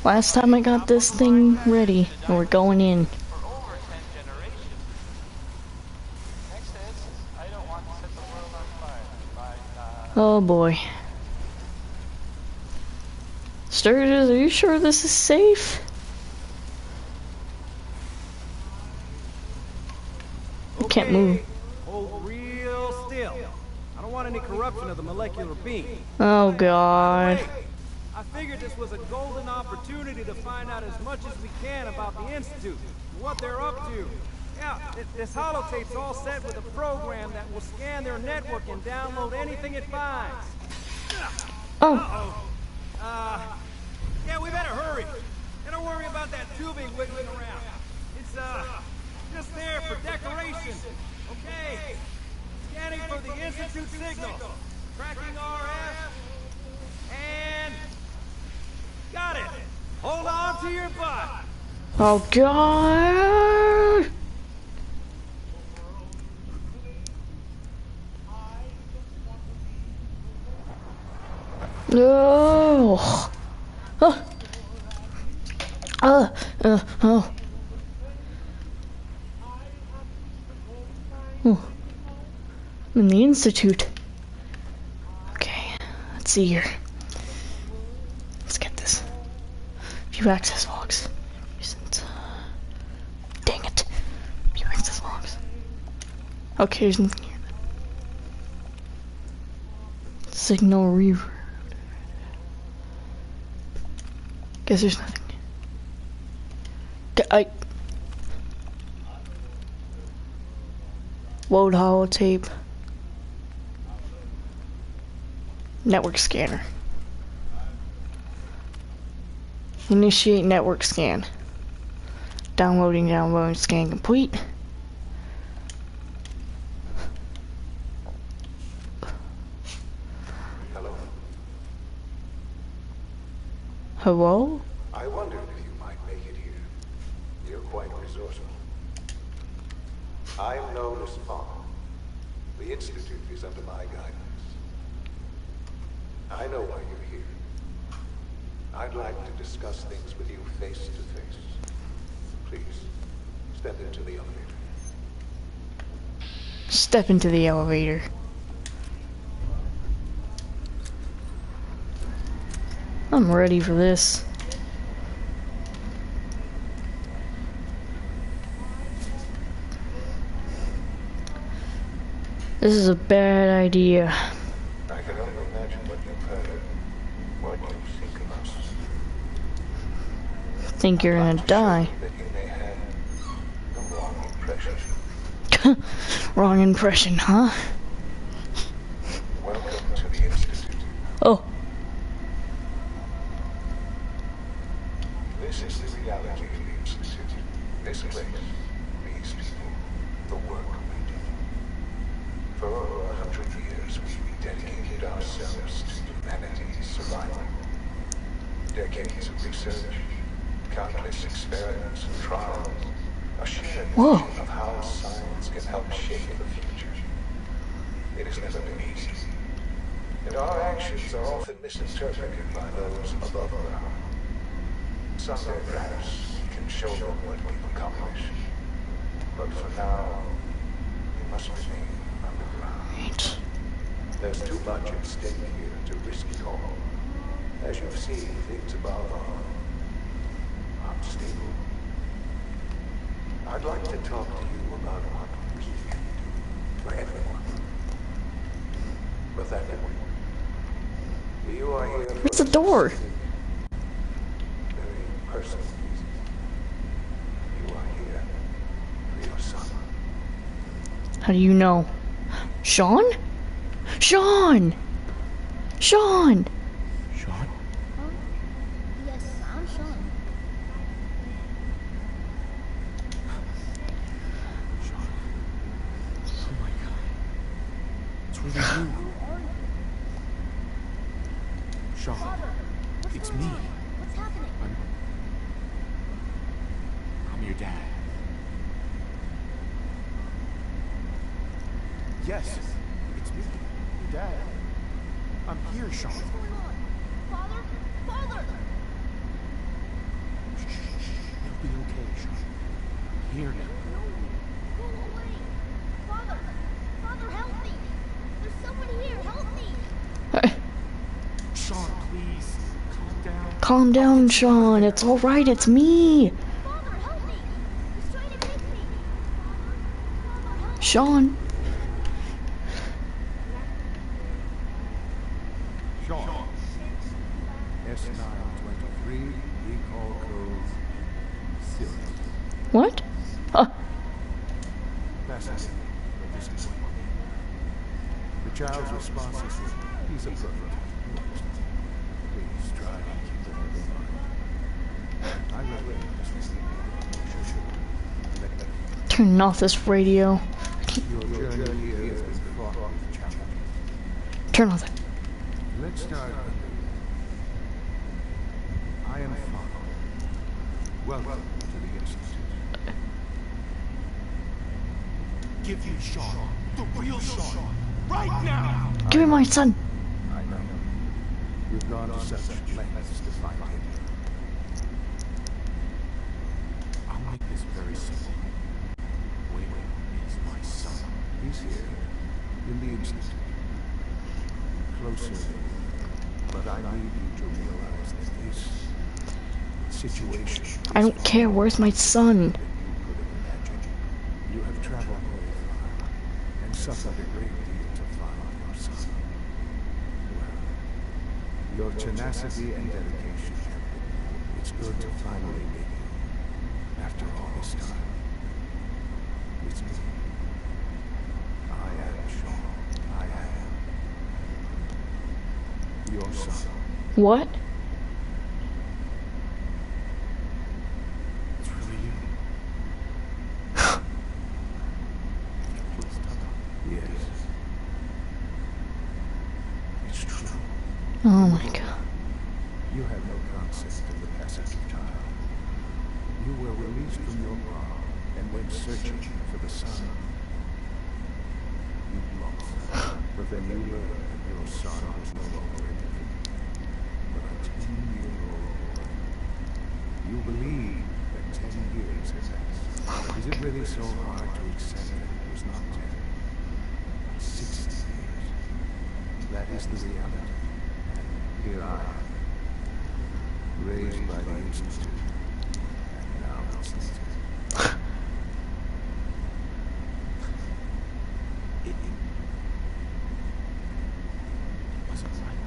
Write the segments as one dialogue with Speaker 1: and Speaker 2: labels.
Speaker 1: Last time I got this thing ready, and we're going in. Oh boy. Sturgis, are you sure this is safe? I can't move.
Speaker 2: Hold real still. I don't want any corruption of the molecular beam.
Speaker 1: Oh god.
Speaker 2: I figured this was a golden opportunity to find out as much as we can about the Institute, and what they're up to. Yeah, this holotape's all set with a program that will scan their network and download anything it finds.
Speaker 1: Oh.
Speaker 2: Yeah, we better hurry. And don't worry about that tubing wiggling around. It's, just there for decoration. Okay. Scanning for the Institute signal. Tracking RF. And... got it. Hold on to your butt.
Speaker 1: Oh god. No. Oh. Oh. Oh. I'm in the Institute. Okay, let's see here. Let's get this. View access logs. Recent. Dang it. View access logs. Okay, there's nothing here. Signal reroute. Guess there's nothing. Load holotape. Network scanner. Initiate network scan. Downloading, scan complete.
Speaker 3: Hello.
Speaker 1: Hello?
Speaker 3: I wondered if you might make it here. You're quite resourceful. I'm known as Spawn. The Institute is under my guidance. I know why you're here. I'd like to discuss things with you face to face. Please, step into the elevator.
Speaker 1: Step into the elevator. I'm ready for this. This is a bad idea.
Speaker 3: I can only imagine what you've heard, what you think of us.
Speaker 1: Think you're gonna die.
Speaker 3: That you may have the wrong impression.
Speaker 1: Wrong impression, huh?
Speaker 3: Welcome to the Institute.
Speaker 1: Oh.
Speaker 3: This is the reality of the Institute. This place, these people, the work we do. For over 100 years, we've dedicated ourselves to humanity's survival. Decades of research, countless experiments and trials, a shared vision of how science can help shape the future. It has never been easy, and our actions are often misinterpreted by those above ground. Someday, perhaps, we can show them what we've accomplished. But for now, we must remain underground. There's too much at stake here to risk it all. As you've seen, things above are unstable. I'd like to talk to you about what we can do for everyone. But that way, you are here for
Speaker 1: It's a door.
Speaker 3: very personal reason. You are here for your son.
Speaker 1: How do you know? Sean? Sean! Sean!
Speaker 4: Sean?
Speaker 5: Yes, I'm Sean.
Speaker 4: Sean. Oh my god. It's really you. Sean. It's me.
Speaker 5: What's happening?
Speaker 4: I'm your dad. Yes, it's me, your dad. I'm here, Sean.
Speaker 5: What's going on? Father? Father!
Speaker 4: okay, Sean. Here now.
Speaker 5: Go away! Father! Father, help me! There's someone here! Help me!
Speaker 4: Sean, please. Calm down.
Speaker 1: Calm down, Sean. It's all right. It's me,
Speaker 5: Father, help me! He's trying to take me! Father, help me!
Speaker 1: Sean.
Speaker 4: Sean. S923, recall code 0.
Speaker 1: What? Huh.
Speaker 4: Fascinating, but this is what we need. The child's responses were, he's a perfect. Please try and keep them in mind. I recommend this receiving.
Speaker 1: Turn off this radio.
Speaker 4: Your journey here has been fraught with challenge.
Speaker 1: Turn off it.
Speaker 4: Let's start anew. I am Father. Welcome to the Institute. Give me Sean, the real Sean, right now!
Speaker 1: Give me my son.
Speaker 4: I know. You've gone to such lengths to find him. I'll make this very simple. Wade is my son. He's here, in the Institute. Closer, but I need you to realize that this situation
Speaker 1: I don't care. Where's my son?
Speaker 4: that you could have imagined. You have traveled very far and suffered a great deal to find your son. Well, your tenacity and dedication have been. It's good to finally meet you. After all this time, it's me. I am Sean. I am your son.
Speaker 1: What?
Speaker 4: It's really you. Please tell me. Yes. It's true.
Speaker 1: Oh my god.
Speaker 4: You have no concept of the passage of time. You were released from your mom and went searching for the sun. You lost, but then you learned that your son was no longer an infant, but a 10-year-old boy. You believe that 10 years has passed. Is it really so hard to accept that it was not 10, but 60 years? That is the reality. Here I am, raised by the Institute, and now it's later. It wasn't right.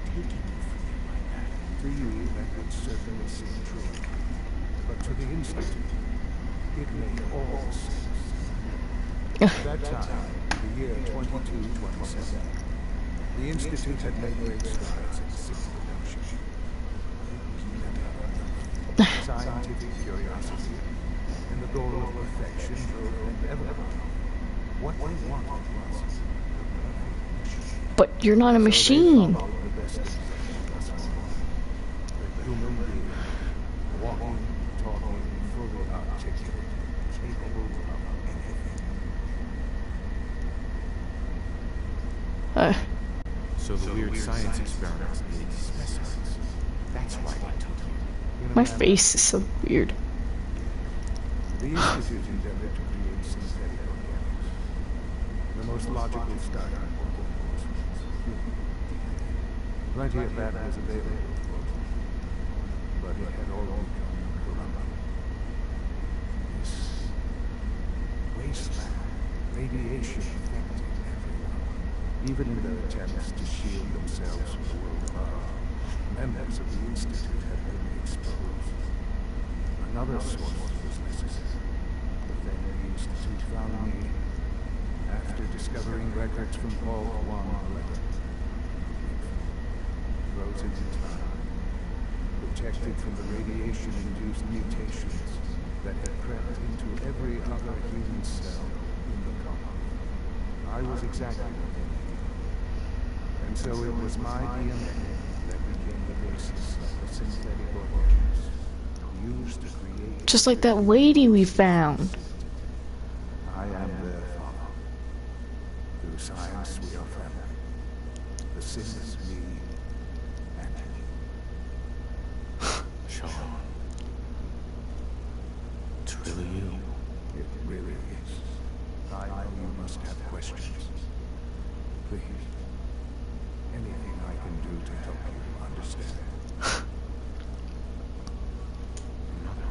Speaker 4: Taking you from me like that. To you, that would certainly seem true. But to the Institute, it made all sense. At that time, the year 2227, the Institute had made great strides in city production. Scientific curiosity and the goal of perfection drove them ever on. What they wanted was the perfect machine.
Speaker 1: But you're not a machine.
Speaker 4: So they followed the best of thus far. The human being, walking, talking, fully articulate, capable of anything. So the weird science experiments needed specimens. That's why they took you.
Speaker 1: My face is so weird.
Speaker 4: The Institute endeavored to create synthetic organics. The most logical start on organisms. Plenty of that was available, but it had all become corrupted. This wasteland, radiation affected everyone. Even in their attempts to shield themselves from the world above, members of the Institute had been exposed. Another source was necessary. But then the Institute found me after discovering records from Paul 111. Frozen in time, protected from the radiation-induced mutations that had crept into every other human cell in the colony. I was exactly what they needed. And so it was my DNA that became the basis of the synthetic organisms used to create...
Speaker 1: Just like that lady we found.
Speaker 4: I am their father. Through science, we are family. The sin is me and you. Sean. questions. Please, anything I can do to help you understand.
Speaker 6: Mother.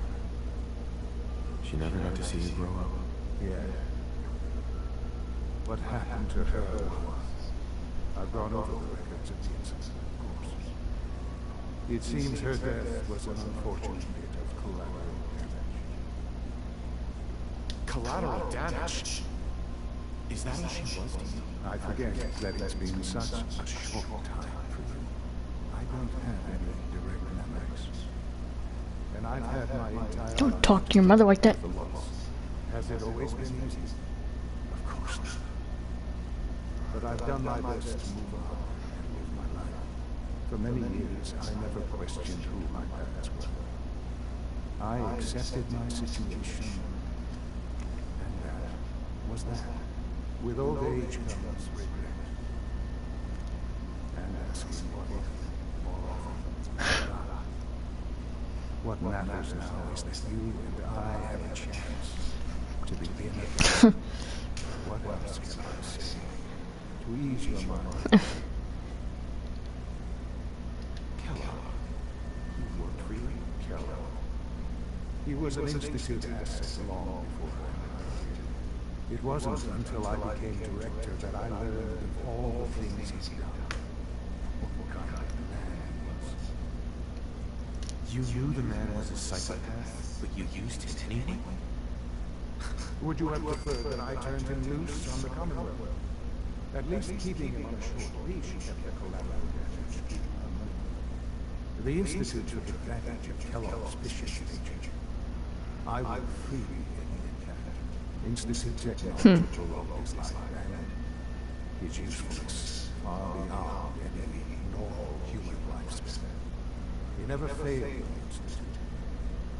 Speaker 6: She never got to see you grow up.
Speaker 4: Yeah. What happened to her was... I've gone over the records of the incident, of course. It seems her death was an unfortunate bit of collateral damage.
Speaker 6: Collateral damage? Is that all she was to you?
Speaker 4: I forget that it's been such a short time for you. I don't have any direct memories. And I've had my entire
Speaker 1: Don't talk to your mother like that.
Speaker 4: life for loss. Has it always been easy? Of course not. But I've done my best to move on and live my life. For many years, I never questioned who my parents were. I accepted my situation, and that was that. With old age comes regret. And asking what if more often. What matters now is that you and I have a chance to begin again. What else can I say? To ease your mind.
Speaker 6: Kellogg. You worked for you?
Speaker 4: Kellogg. He was an institute asset long before I. It wasn't until I became director that I learned of all the things he's done. What kind of man he was.
Speaker 6: You knew the man was a psychopath, but you used him anyway?
Speaker 4: Would you have preferred that I turned him loose on the Commonwealth? At least keeping him on a short leash kept the collateral damage keep him moving. The Institute took advantage of Kellogg's vicious nature. I will freely admit that. Institute technology prolonged his life, and his usefulness far beyond any normal human lifespan. He never failed the Institute,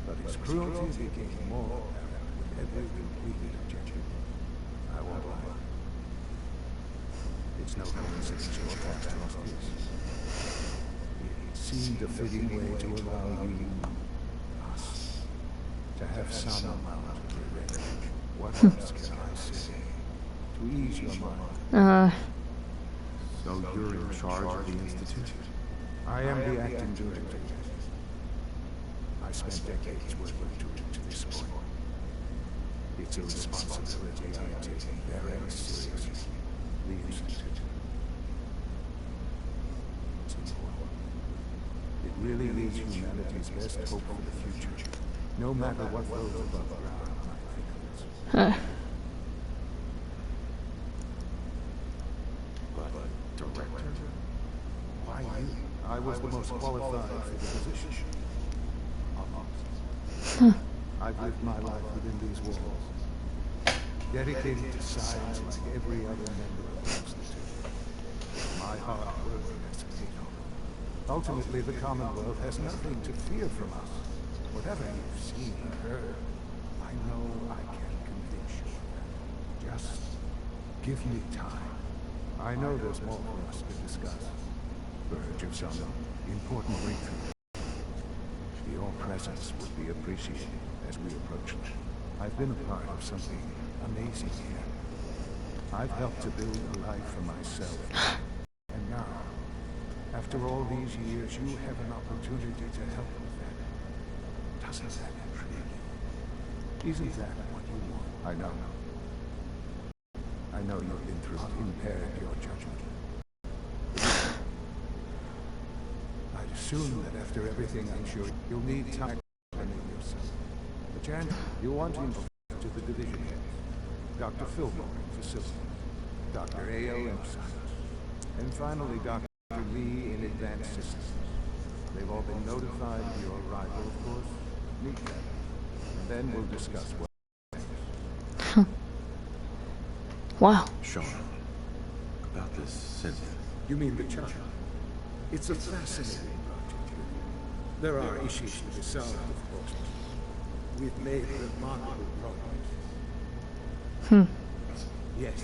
Speaker 4: but his cruelty became more apparent with every completed objective. I won't lie. It's no coincidence your past lost his. It seemed a fitting way to allow you, us, to have some amount of revenge. What else can I say? To ease your mind.
Speaker 6: So you're in charge of the Institute?
Speaker 4: I am the acting director. I spent decades working to it to this point. It's a responsibility I take very seriously. The Institute. It's important. It really is humanity's best hope for the future. No matter what goes above ground, I think of it.
Speaker 6: But director?
Speaker 4: Why you? I was the most qualified for the position. I've lived my life within these walls, dedicated to science like every other member of the Institute. My hard work has paid off. Ultimately, the Commonwealth has nothing to fear from us. Whatever you've seen and heard, I know I can convince you of that. Just give me time. I know there's more for us to discuss. Verge of some important breakthrough. Your presence would be appreciated as we approach it. I've been a part of something amazing here. I've helped to build a life for myself. And now, after all these years, you have an opportunity to help with that. Doesn't that intrigue you? Isn't that what you want? I know. I know you've been through it, impaired your judgment. I'd assume that after everything, I'm sure you'll need time to explain yourself. But Jan, you want to introduce to the division heads. Dr. Fillmore in facilities, Dr. A.O. in science, and finally Dr. Lee in advanced systems. They've all been notified of your arrival, of course. Meet them, and then we'll discuss what next.
Speaker 1: Wow.
Speaker 6: Sean, about this synth.
Speaker 4: You mean the child? It's a fascinating project. There are issues to be solved, of course. We've made remarkable progress. Yes,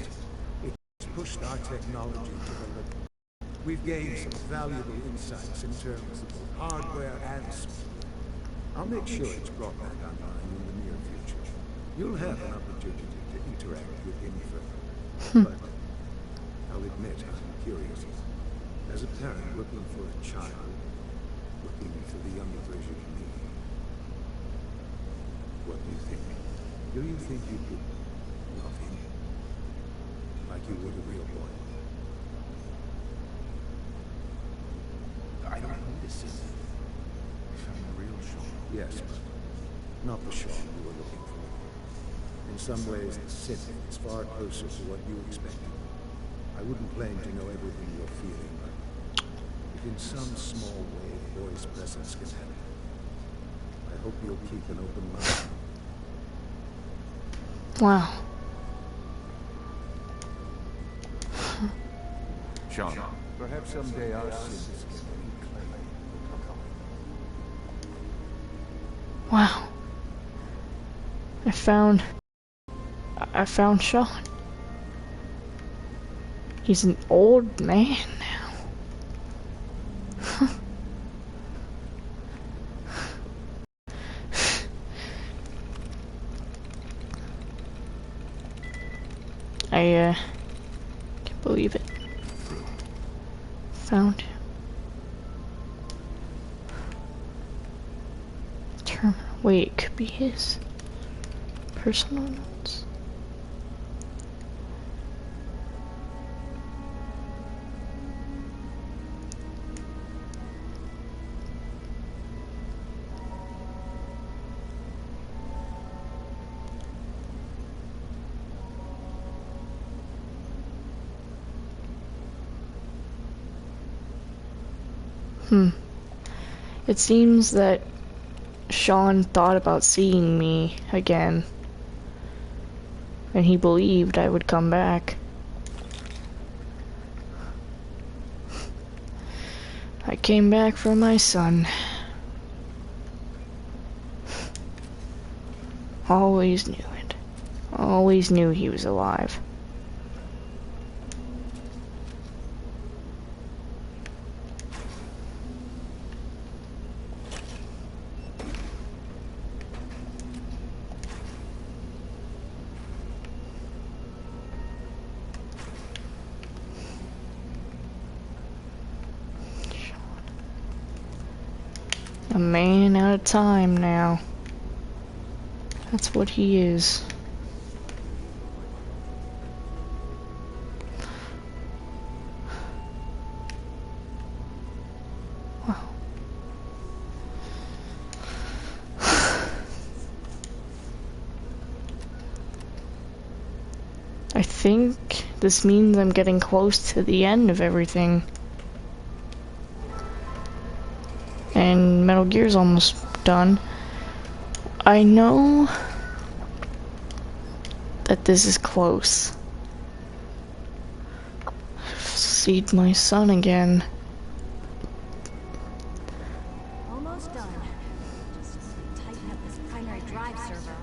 Speaker 4: it's pushed our technology to the limit. We've gained some valuable insights in terms of both hardware and software. I'll make sure it's brought back online in the near future. You'll have an opportunity to interact with him further. But I'll admit I'm curious. As a parent looking for a child, looking for the younger version of me, what do you think? Do you think you could love him like you would a real boy?
Speaker 6: I don't need to see that. If I'm the real Sean.
Speaker 4: Yes, but not the Sean you were looking for. In some ways, the Sith is far closer to what you expected. I wouldn't claim to know everything you're feeling, but if in some small way the boy's presence can help, I hope you'll keep an open mind.
Speaker 1: Wow.
Speaker 6: Sean.
Speaker 4: Perhaps someday our sins can reclaim.
Speaker 1: Wow. I found Sean. He's an old man now. I can't believe it. Found him. Terminal. Wait, it could be his personal notes. It seems that Sean thought about seeing me again, and he believed I would come back. I came back for my son. Always knew it. Always knew he was alive. A man out of time now. That's what he is. Wow. I think this means I'm getting close to the end of everything. And Metal Gear's almost done. I know that this is close. See my son again.
Speaker 5: Almost done. Just tighten up this primary drive server.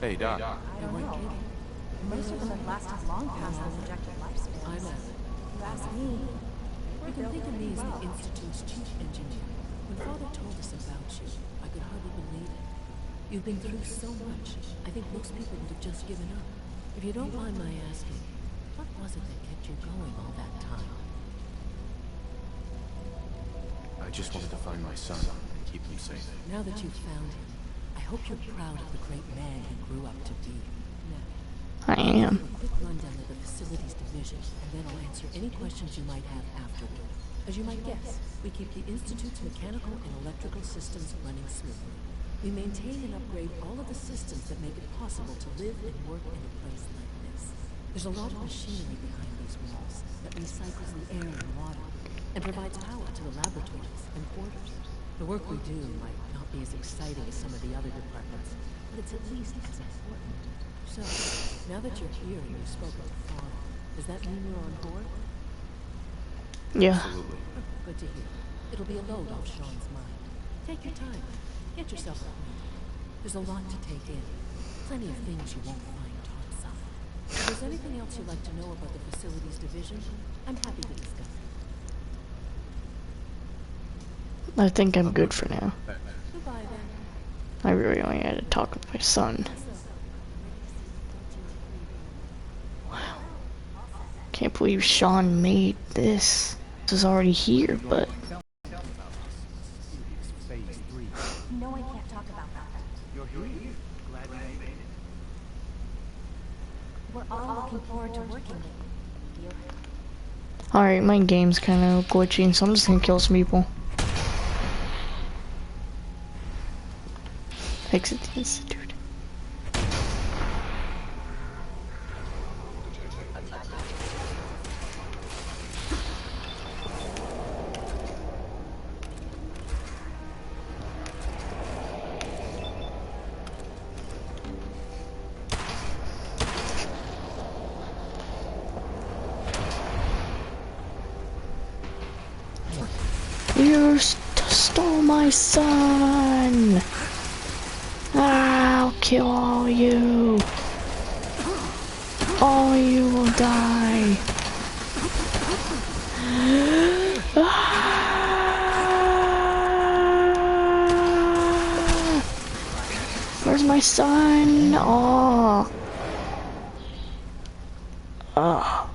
Speaker 6: Hey, Doc.
Speaker 5: I don't know. Most of them have lasted long past their projected lifespans.
Speaker 7: I know.
Speaker 5: You ask me.
Speaker 7: You can think of me as the Institute's chief engineer. When Father told us about you, I could hardly believe it. You've been through so much, I think most people would have just given up. If you don't mind my asking, what was it that kept you going all that time?
Speaker 6: I just wanted to find my son and keep him safe.
Speaker 7: Now that you've found him, I hope you're proud of the great man he grew up to be. Now,
Speaker 1: I am.
Speaker 7: a quick rundown of the facilities division, and then I'll answer any questions you might have afterward. As you might guess, we keep the Institute's mechanical and electrical systems running smoothly. We maintain and upgrade all of the systems that make it possible to live and work in a place like this. There's a lot of machinery behind these walls that recycles the air and water, and provides power to the laboratories and quarters. The work we do might not be as exciting as some of the other departments, but it's at least as important. So, now that you're here and you've spoken to Father, does that mean you're on board?
Speaker 1: Yeah.
Speaker 6: Absolutely.
Speaker 7: Good to hear. It'll be a load off Sean's mind. Take your time. Get yourself acquainted. There's a lot to take in. Plenty of things you won't find topside. If there's anything else you'd like to know about the facilities division, I'm happy to discuss it.
Speaker 1: I think I'm good for now.
Speaker 7: Goodbye.
Speaker 1: I really only had to talk with my son. Wow. Can't believe Sean made this. This was already here, but...
Speaker 5: No, I can't talk about that.
Speaker 2: You're here. Glad we made it.
Speaker 5: We're all looking forward to working with you.
Speaker 1: Alright, my game's kinda glitching, so I'm just gonna kill some people. Exit the Institute. You stole my son! I'll kill all you! All you will die! Where's my son? Oh! Oh.